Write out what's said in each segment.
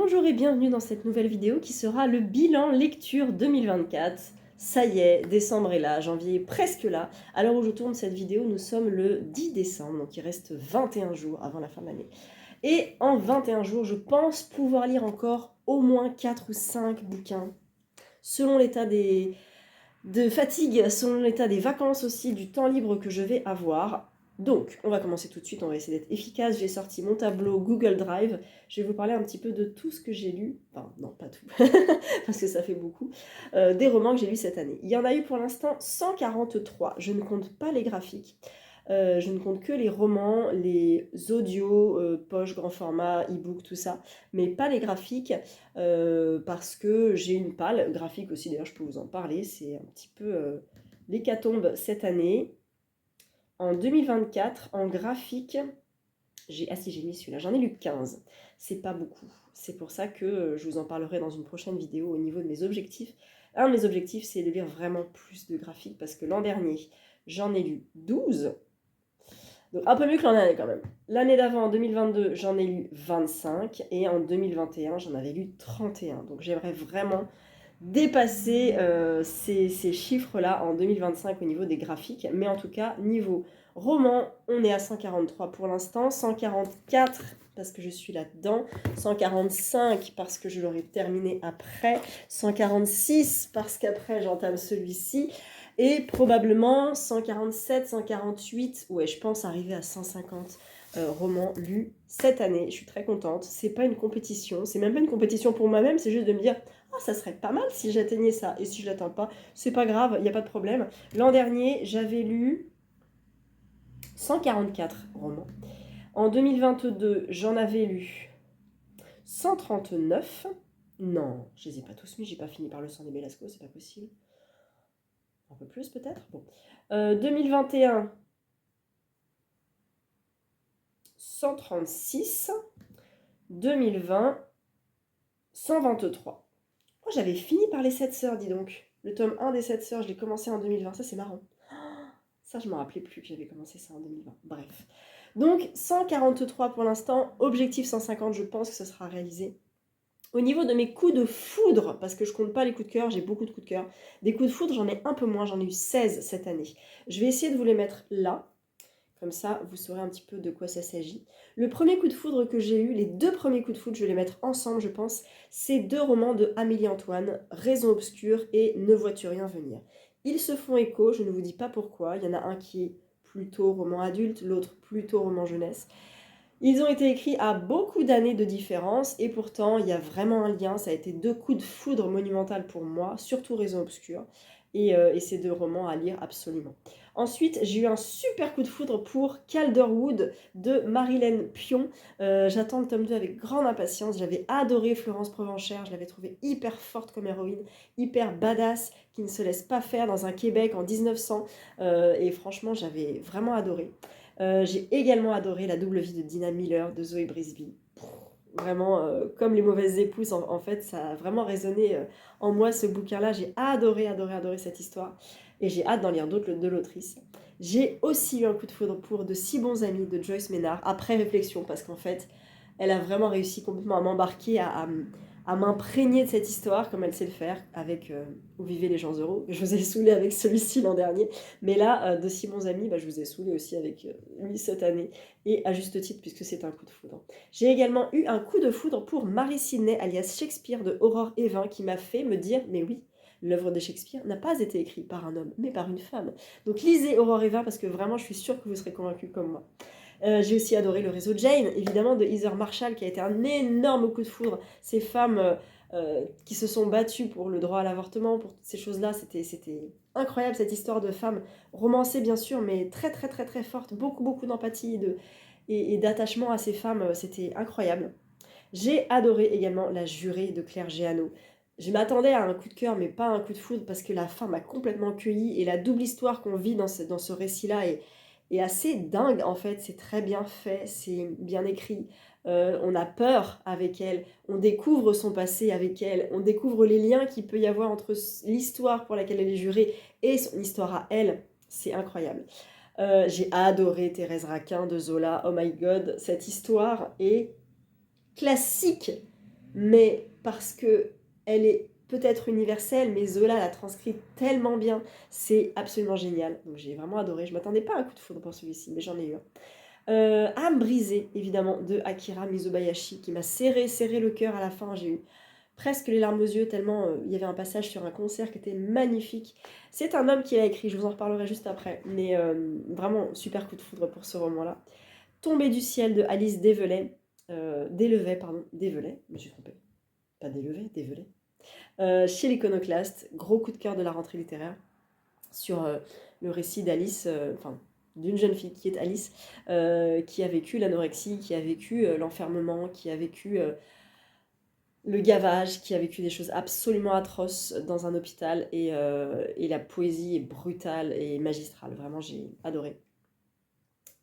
Bonjour et bienvenue dans cette nouvelle vidéo qui sera le bilan lecture 2024. Ça y est, décembre est là, janvier est presque là. À l'heure où je tourne cette vidéo, nous sommes le 10 décembre, donc il reste 21 jours avant la fin de l'année. Et en 21 jours, je pense pouvoir lire encore au moins 4 ou 5 bouquins, selon l'état de fatigue, selon l'état des vacances aussi, du temps libre que je vais avoir. Donc, on va commencer tout de suite, on va essayer d'être efficace. J'ai sorti mon tableau Google Drive. Je vais vous parler un petit peu de tout ce que j'ai lu. Enfin, non, pas tout, parce que ça fait beaucoup. Des romans que j'ai lus cette année. Il y en a eu pour l'instant 143. Je ne compte pas les graphiques. Je ne compte que les romans, les audios, poche, grand format, e-book, tout ça. Mais pas les graphiques, parce que j'ai une palle graphique aussi. D'ailleurs, je peux vous en parler. C'est un petit peu l'hécatombe cette année. En 2024, en graphique, j'ai mis celui-là, j'en ai lu 15. C'est pas beaucoup. C'est pour ça que je vous en parlerai dans une prochaine vidéo au niveau de mes objectifs. Un de mes objectifs, c'est de lire vraiment plus de graphiques parce que l'an dernier, j'en ai lu 12. Donc un peu mieux que l'an dernier quand même. L'année d'avant, en 2022, j'en ai lu 25. Et en 2021, j'en avais lu 31. Donc j'aimerais vraiment dépasser ces chiffres-là en 2025 au niveau des graphiques. Mais en tout cas, niveau roman, on est à 143 pour l'instant, 144 parce que je suis là-dedans, 145 parce que je l'aurai terminé après, 146 parce qu'après j'entame celui-ci, et probablement 147, 148, ouais, je pense arriver à 150 romans lus cette année. Je suis très contente. C'est pas une compétition, c'est même pas une compétition pour moi-même, c'est juste de me dire ah, ça serait pas mal si j'atteignais ça. Et si je l'atteins pas, c'est pas grave, il n'y a pas de problème. L'an dernier, j'avais lu 144 romans. En 2022, j'en avais lu 139. Non, je les ai pas tous mis, j'ai pas fini par le sang des Belasco, c'est pas possible. Un peu plus peut-être. Bon. 2021, 136. 2020, 123. Oh, j'avais fini par les 7 sœurs, dis donc. Le tome 1 des 7 sœurs, je l'ai commencé en 2020, ça c'est marrant. Ça, je ne me rappelais plus que j'avais commencé ça en 2020. Bref. Donc, 143 pour l'instant. Objectif 150, je pense que ce sera réalisé. Au niveau de mes coups de foudre, parce que je ne compte pas les coups de cœur, j'ai beaucoup de coups de cœur. Des coups de foudre, j'en ai un peu moins, j'en ai eu 16 cette année. Je vais essayer de vous les mettre là. Comme ça, vous saurez un petit peu de quoi ça s'agit. Le premier coup de foudre que j'ai eu, les deux premiers coups de foudre, je vais les mettre ensemble, je pense. C'est deux romans de Amélie Antoine, Raison obscure et Ne vois-tu rien venir. Ils se font écho, je ne vous dis pas pourquoi. Il y en a un qui est plutôt roman adulte, l'autre plutôt roman jeunesse. Ils ont été écrits à beaucoup d'années de différence et pourtant il y a vraiment un lien. Ça a été deux coups de foudre monumentaux pour moi, surtout Raison obscure. Et ces deux romans à lire absolument. Ensuite, j'ai eu un super coup de foudre pour Calderwood de Marilyn Pion. J'attends le tome 2 avec grande impatience. J'avais adoré Florence Provenchère, je l'avais trouvée hyper forte comme héroïne, hyper badass, qui ne se laisse pas faire dans un Québec en 1900. Et franchement, j'avais vraiment adoré. J'ai également adoré La double vie de Dina Miller de Zoé Brisby. Vraiment, comme Les mauvaises épouses, en fait, ça a vraiment résonné en moi ce bouquin-là. J'ai adoré cette histoire et j'ai hâte d'en lire d'autres de l'autrice. J'ai aussi eu un coup de foudre pour De si bons amis de Joyce Maynard, après réflexion, parce qu'en fait, elle a vraiment réussi complètement à m'embarquer, à m'imprégner de cette histoire, comme elle sait le faire, avec Où vivaient les gens heureux. Je vous ai saoulé avec celui-ci l'an dernier, mais là, De si bons amis, je vous ai saoulé aussi avec lui cette année, et à juste titre, puisque c'est un coup de foudre. J'ai également eu un coup de foudre pour Mary Sidney, alias Shakespeare, de Aurore Evin, qui m'a fait me dire, mais oui, l'œuvre de Shakespeare n'a pas été écrite par un homme, mais par une femme. Donc lisez Aurore Evin, parce que vraiment, je suis sûre que vous serez convaincus comme moi. J'ai aussi adoré Le réseau Jane, évidemment, de Heather Marshall, qui a été un énorme coup de foudre. Ces femmes qui se sont battues pour le droit à l'avortement, pour toutes ces choses-là, c'était incroyable, cette histoire de femmes romancée, bien sûr, mais très, très, très, très forte. Beaucoup, beaucoup d'empathie et d'attachement à ces femmes, c'était incroyable. J'ai adoré également La jurée de Claire Géano. Je m'attendais à un coup de cœur, mais pas un coup de foudre, parce que la fin m'a complètement cueillie, et la double histoire qu'on vit dans ce récit-là est assez dingue, en fait. C'est très bien fait, c'est bien écrit. On a peur avec elle, on découvre son passé avec elle, on découvre les liens qu'il peut y avoir entre l'histoire pour laquelle elle est jurée et son histoire à elle. C'est incroyable. J'ai adoré Thérèse Raquin de Zola. Oh my god, cette histoire est classique, mais parce que elle est peut-être universelle, mais Zola la transcrit tellement bien, c'est absolument génial. Donc j'ai vraiment adoré, je m'attendais pas à un coup de foudre pour celui-ci, mais j'en ai eu un. Âme brisée, évidemment, de Akira Mizobayashi, qui m'a serré le cœur à la fin. J'ai eu presque les larmes aux yeux, tellement il y avait un passage sur un concert qui était magnifique. C'est un homme qui l'a écrit, je vous en reparlerai juste après, mais vraiment super coup de foudre pour ce roman-là. Tombée du ciel de Alice Délevet, je me suis trompée. Pas Délevet, Dévelay. Chez l'Iconoclaste, gros coup de cœur de la rentrée littéraire sur le récit d'Alice, enfin d'une jeune fille qui est Alice, qui a vécu l'anorexie, qui a vécu l'enfermement, qui a vécu le gavage, qui a vécu des choses absolument atroces dans un hôpital, et la poésie est brutale et magistrale. Vraiment, j'ai adoré.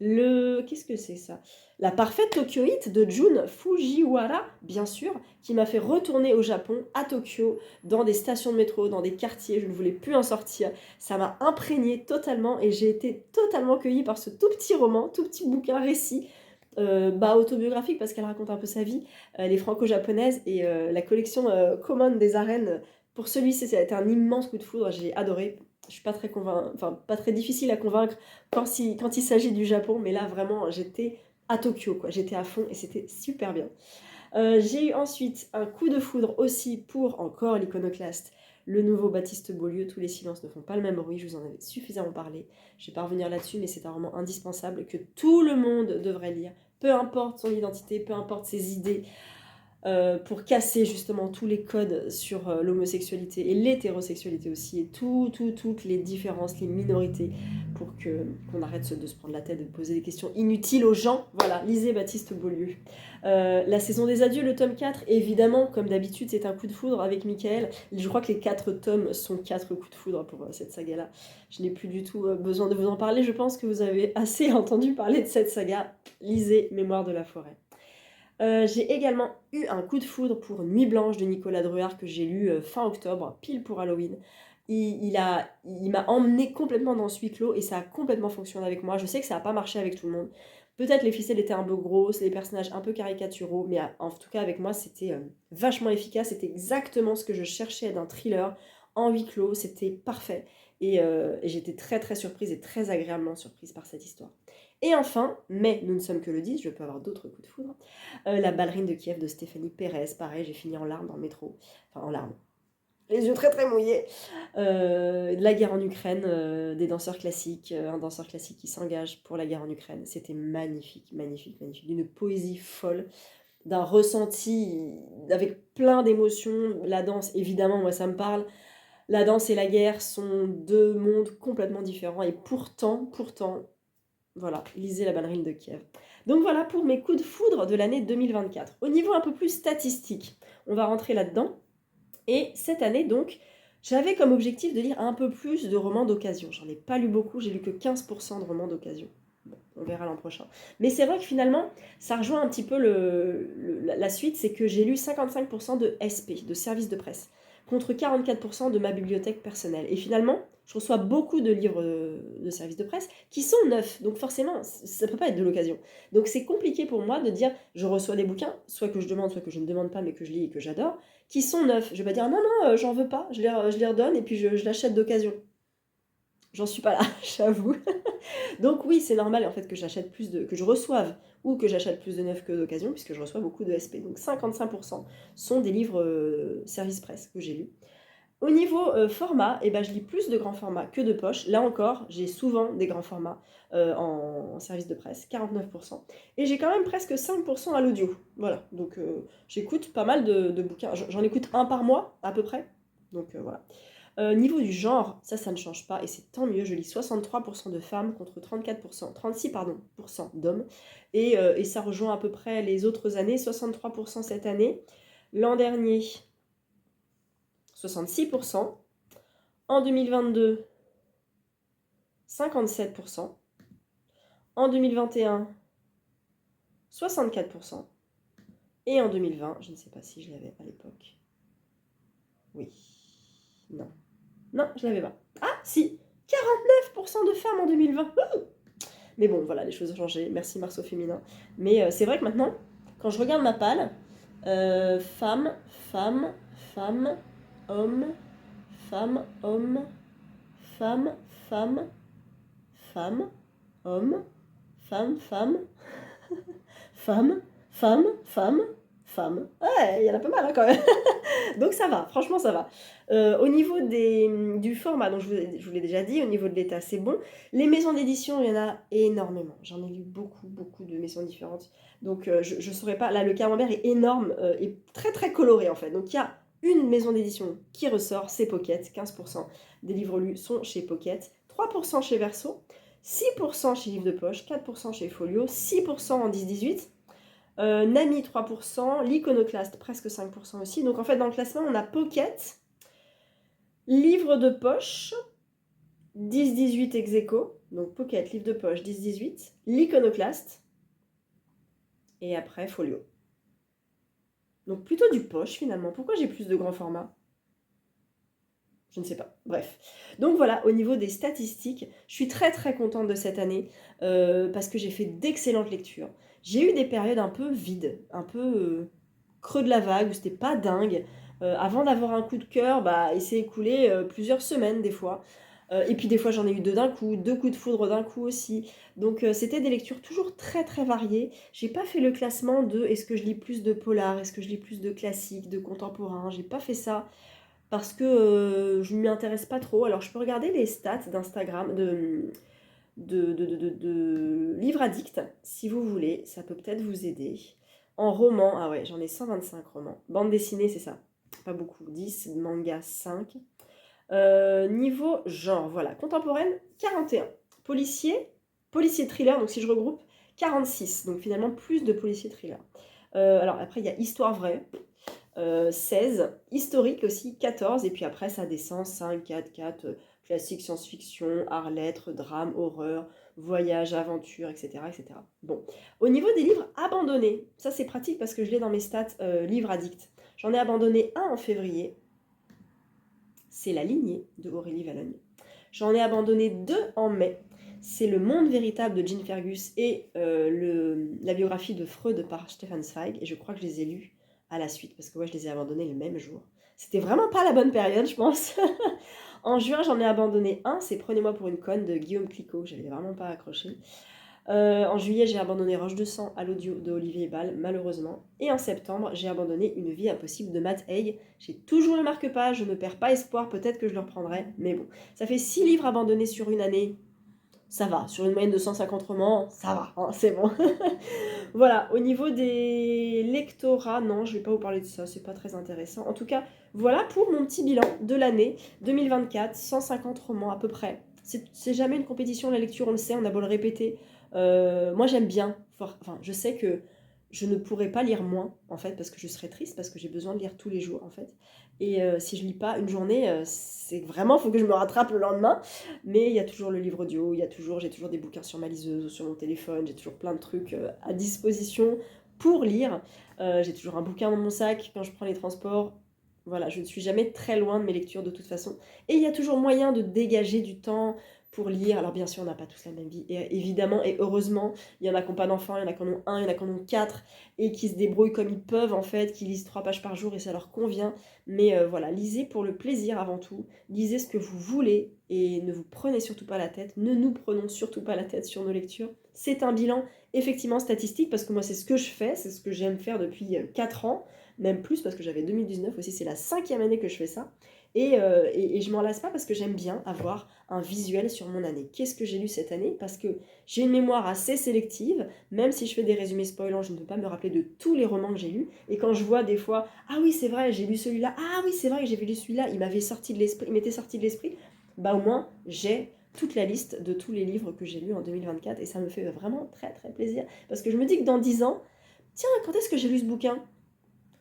Qu'est-ce que c'est ça? La parfaite Tokyoïte de Jun Fujiwara, bien sûr, qui m'a fait retourner au Japon, à Tokyo, dans des stations de métro, dans des quartiers, je ne voulais plus en sortir. Ça m'a imprégnée totalement et j'ai été totalement cueillie par ce tout petit roman, tout petit bouquin récit, autobiographique parce qu'elle raconte un peu sa vie, les franco-japonaises et la collection Common des arènes. Pour celui-ci, ça a été un immense coup de foudre, j'ai adoré. Je suis pas très pas très difficile à convaincre quand il s'agit du Japon, mais là vraiment j'étais à Tokyo, quoi. J'étais à fond et c'était super bien. J'ai eu ensuite un coup de foudre aussi pour encore l'Iconoclaste, le nouveau Baptiste Beaulieu, Tous les silences ne font pas le même bruit, je vous en avais suffisamment parlé, je vais pas revenir là-dessus, mais c'est un roman indispensable que tout le monde devrait lire, peu importe son identité, peu importe ses idées, pour casser justement tous les codes sur l'homosexualité et l'hétérosexualité aussi, et toutes les différences, les minorités, pour qu'on arrête de se prendre la tête, de poser des questions inutiles aux gens. Voilà, lisez Baptiste Beaulieu. La saison des adieux, le tome 4, évidemment, comme d'habitude, c'est un coup de foudre avec Michael. Je crois que les 4 tomes sont 4 coups de foudre pour cette saga-là. Je n'ai plus du tout besoin de vous en parler, je pense que vous avez assez entendu parler de cette saga. Lisez Mémoire de la forêt. J'ai également eu un coup de foudre pour Nuit blanche de Nicolas Druard que j'ai lu fin octobre, pile pour Halloween. Il m'a emmené complètement dans ce huis clos et ça a complètement fonctionné avec moi. Je sais que ça n'a pas marché avec tout le monde. Peut-être les ficelles étaient un peu grosses, les personnages un peu caricaturaux, mais en tout cas avec moi c'était vachement efficace. C'était exactement ce que je cherchais d'un thriller en huis clos. C'était parfait et j'étais très très surprise et très agréablement surprise par cette histoire. Et enfin, mais nous ne sommes que le 10, je peux avoir d'autres coups de foudre. La ballerine de Kiev de Stéphanie Pérez, pareil, j'ai fini en larmes dans le métro. Enfin, en larmes. Les yeux très très mouillés. La guerre en Ukraine, des danseurs classiques, un danseur classique qui s'engage pour la guerre en Ukraine. C'était magnifique, magnifique, magnifique. D'une poésie folle, d'un ressenti avec plein d'émotions. La danse, évidemment, moi ça me parle. La danse et la guerre sont deux mondes complètement différents et pourtant, voilà, lisez La ballerine de Kiev. Donc voilà pour mes coups de foudre de l'année 2024. Au niveau un peu plus statistique, on va rentrer là-dedans. Et cette année, donc, j'avais comme objectif de lire un peu plus de romans d'occasion. J'en ai pas lu beaucoup, j'ai lu que 15% de romans d'occasion. Bon, on verra l'an prochain. Mais c'est vrai que finalement, ça rejoint un petit peu la suite, c'est que j'ai lu 55% de SP, de services de presse, contre 44% de ma bibliothèque personnelle. Et finalement, je reçois beaucoup de livres de services de presse qui sont neufs. Donc forcément, ça ne peut pas être de l'occasion. Donc c'est compliqué pour moi de dire, je reçois des bouquins, soit que je demande, soit que je ne demande pas, mais que je lis et que j'adore, qui sont neufs. Je vais pas dire, non, j'en veux pas, je les redonne et puis je l'achète d'occasion. J'en suis pas là, j'avoue. Donc oui, c'est normal en fait que que je reçoive ou que j'achète plus de neuf que d'occasion, puisque je reçois beaucoup de SP. Donc 55% sont des livres service presse que j'ai lus. Au niveau format, je lis plus de grands formats que de poche. Là encore, j'ai souvent des grands formats en service de presse, 49%. Et j'ai quand même presque 5% à l'audio. Voilà, donc j'écoute pas mal de bouquins. J'en écoute un par mois à peu près. Donc voilà. Niveau du genre, ça ne change pas et c'est tant mieux. Je lis 63% de femmes contre 36% d'hommes. Et ça rejoint à peu près les autres années, 63% cette année. L'an dernier, 66%. En 2022, 57%. En 2021, 64%. Et en 2020, je ne sais pas si je l'avais à l'époque. Oui. Non. Non, je l'avais pas. Ah, si 49% de femmes en 2020. Mais bon, voilà, les choses ont changé. Merci Marceau Féminin. Mais c'est vrai que maintenant, quand je regarde ma palle, Femme, femme, femme, homme, femme, homme, femme, femme, femme, homme, femme, femme, femme, femme, femme, femme. Ouais, il y en a pas mal hein, quand même. Donc ça va, franchement ça va. Au niveau du format, donc je vous l'ai déjà dit, au niveau de l'état, c'est bon. Les maisons d'édition, il y en a énormément. J'en ai lu beaucoup, beaucoup de maisons différentes. Donc je ne saurais pas. Là, le camembert est énorme et très, très coloré en fait. Donc il y a une maison d'édition qui ressort, c'est Pocket. 15% des livres lus sont chez Pocket. 3% chez Verso. 6% chez Livre de Poche. 4% chez Folio. 6% en 10-18. Nami 3%, l'Iconoclaste presque 5% aussi. Donc en fait dans le classement on a Pocket, Livre de Poche, 10-18 ex aequo. Donc Pocket, Livre de Poche, 10-18, l'Iconoclaste et après Folio. Donc plutôt du poche finalement. Pourquoi j'ai plus de grands formats ? Je ne sais pas. Bref. Donc voilà, au niveau des statistiques, je suis très très contente de cette année parce que j'ai fait d'excellentes lectures. J'ai eu des périodes un peu vides, un peu creux de la vague où c'était pas dingue. Avant d'avoir un coup de cœur, bah, il s'est écoulé plusieurs semaines des fois. Et puis des fois j'en ai eu deux coups de foudre d'un coup aussi. Donc c'était des lectures toujours très très variées. J'ai pas fait le classement de est-ce que je lis plus de polar, est-ce que je lis plus de classiques, de contemporains. J'ai pas fait ça parce que je ne m'y intéresse pas trop. Alors, je peux regarder les stats d'Instagram, de Livre Addict, si vous voulez. Ça peut peut-être vous aider. En roman, ah ouais, j'en ai 125 romans. Bande dessinée, c'est ça. Pas beaucoup. 10, manga 5. Niveau genre, voilà. Contemporaine, 41. Policier thriller, donc si je regroupe, 46. Donc finalement, plus de policier thriller. Alors après, il y a Histoire vraie. 16, historique aussi, 14, et puis après ça descend, 5, 4, 4, classique, science-fiction, art, lettres, drame, horreur, voyage, aventure, etc., etc. Bon, au niveau des livres abandonnés, ça c'est pratique parce que je l'ai dans mes stats livres addicts. J'en ai abandonné un en février, c'est La lignée de Aurélie Valogne. J'en ai abandonné 2 en mai, c'est Le monde véritable de Jean Fergus et la biographie de Freud par Stefan Zweig, et je crois que je les ai lus à la suite, parce que ouais, je les ai abandonnés le même jour. C'était vraiment pas la bonne période, je pense. En juin, j'en ai abandonné un, c'est Prenez-moi pour une conne de Guillaume Clicquot, j'avais vraiment pas accroché. En juillet, j'ai abandonné Roche de sang à l'audio de Olivier Ball, malheureusement. Et en septembre, j'ai abandonné Une vie impossible de Matt Haig. J'ai toujours le marque-page, je ne perds pas espoir, peut-être que je le reprendrai, mais bon. Ça fait 6 livres abandonnés sur une année, ça va. Sur une moyenne de 150 romans, ça va, hein, c'est bon. Voilà, au niveau des lectorats, non, je ne vais pas vous parler de ça, c'est pas très intéressant. En tout cas, voilà pour mon petit bilan de l'année 2024, 150 romans à peu près. C'est jamais une compétition, la lecture, on le sait, on a beau le répéter. Moi, j'aime bien. Enfin, je sais que je ne pourrais pas lire moins, en fait, parce que je serais triste, parce que j'ai besoin de lire tous les jours, en fait. Et si je lis pas une journée, c'est vraiment, il faut que je me rattrape le lendemain. Mais il y a toujours le livre audio, j'ai toujours des bouquins sur ma liseuse ou sur mon téléphone, j'ai toujours plein de trucs à disposition pour lire. J'ai toujours un bouquin dans mon sac quand je prends les transports. Voilà, je ne suis jamais très loin de mes lectures de toute façon. Et il y a toujours moyen de dégager du temps pour lire. Alors bien sûr, on n'a pas tous la même vie, et évidemment, et heureusement, il y en a qui n'ont pas d'enfants, il y en a qui en ont un, il y en a qui en ont 4, et qui se débrouillent comme ils peuvent en fait, qui lisent 3 pages par jour et ça leur convient. Mais voilà, lisez pour le plaisir avant tout, lisez ce que vous voulez, et ne vous prenez surtout pas la tête, ne nous prenons surtout pas la tête sur nos lectures. C'est un bilan effectivement statistique, parce que moi c'est ce que je fais, c'est ce que j'aime faire depuis 4 ans, même plus parce que j'avais 2019 aussi, c'est la 5e année que je fais ça. Et je m'en lasse pas parce que j'aime bien avoir un visuel sur mon année. Qu'est-ce que j'ai lu cette année ? Parce que j'ai une mémoire assez sélective, même si je fais des résumés spoilants, je ne peux pas me rappeler de tous les romans que j'ai lus. Et quand je vois des fois, ah oui c'est vrai, j'ai lu celui-là, ah oui c'est vrai que j'ai lu celui-là, il m'était sorti de l'esprit, bah au moins j'ai toute la liste de tous les livres que j'ai lus en 2024 et ça me fait vraiment très très plaisir. Parce que je me dis que dans 10 ans, tiens, quand est-ce que j'ai lu ce bouquin ?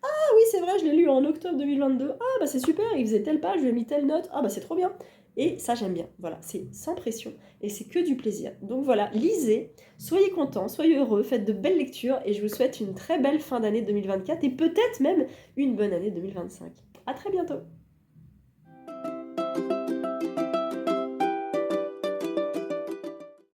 Ah oui, c'est vrai, je l'ai lu en octobre 2022. Ah bah c'est super, il faisait telle page, je lui ai mis telle note. Ah bah c'est trop bien. Et ça j'aime bien. Voilà, c'est sans pression et c'est que du plaisir. Donc voilà, lisez, soyez contents, soyez heureux, faites de belles lectures et je vous souhaite une très belle fin d'année 2024 et peut-être même une bonne année 2025. À très bientôt.